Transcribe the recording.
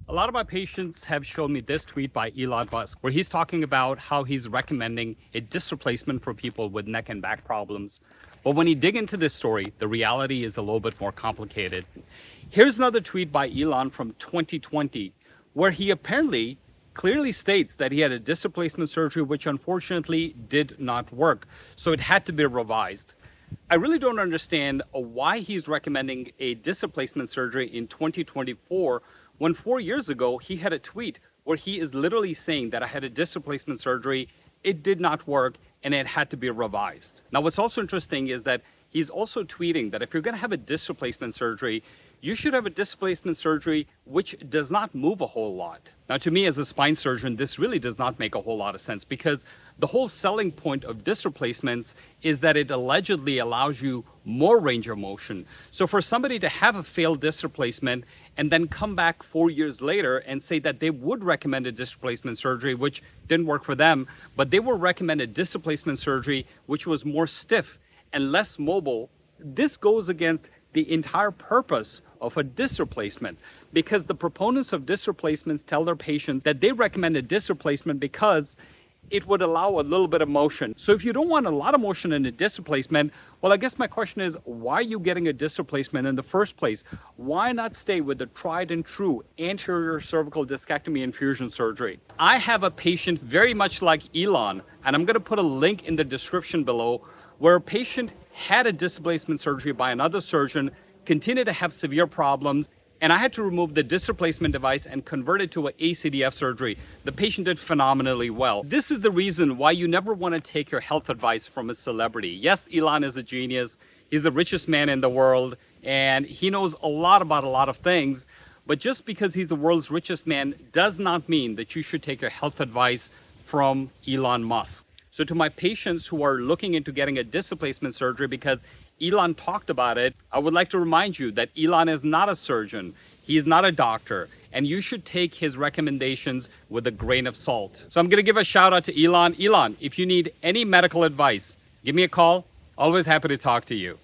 A lot of my patients have shown me this tweet by Elon Musk, where he's talking about how he's recommending a disc replacement for people with neck and back problems. But when you dig into this story, the reality is a little bit more complicated. Here's another tweet by Elon from 2020, where he apparently clearly states that he had a disc replacement surgery, which unfortunately did not work. So it had to be revised. I really don't understand why he's recommending a disc replacement surgery in 2024 when 4 years ago he had a tweet where he is literally saying that I had a disc replacement surgery, it did not work, and it had to be revised. Now, what's also interesting is that he's also tweeting that if you're going to have a disc replacement surgery, you should have a disc replacement surgery which does not move a whole lot. Now, to me as a spine surgeon, this really does not make a whole lot of sense because the whole selling point of disc replacements is that it allegedly allows you more range of motion. So for somebody to have a failed disc replacement and then come back 4 years later and say that they would recommend a disc replacement surgery, which didn't work for them, but they would recommend a disc replacement surgery which was more stiff and less mobile, this goes against the entire purpose of a disc replacement, because the proponents of disc replacements tell their patients that they recommend a disc replacement because it would allow a little bit of motion. So if you don't want a lot of motion in a disc replacement, well, I guess my question is, why are you getting a disc replacement in the first place? Why not stay with the tried and true anterior cervical discectomy and fusion surgery? I have a patient very much like Elon, and I'm going to put a link in the description below, where a patient had a disc replacement surgery by another surgeon, continued to have severe problems, and I had to remove the disc replacement device and convert it to an ACDF surgery. The patient did phenomenally well. This is the reason why you never want to take your health advice from a celebrity. Yes, Elon is a genius. He's the richest man in the world, and he knows a lot about a lot of things. But just because he's the world's richest man does not mean that you should take your health advice from Elon Musk. So to my patients who are looking into getting a disc replacement surgery because Elon talked about it, I would like to remind you that Elon is not a surgeon. He is not a doctor, and you should take his recommendations with a grain of salt. So I'm going to give a shout out to Elon. Elon, if you need any medical advice, give me a call. Always happy to talk to you.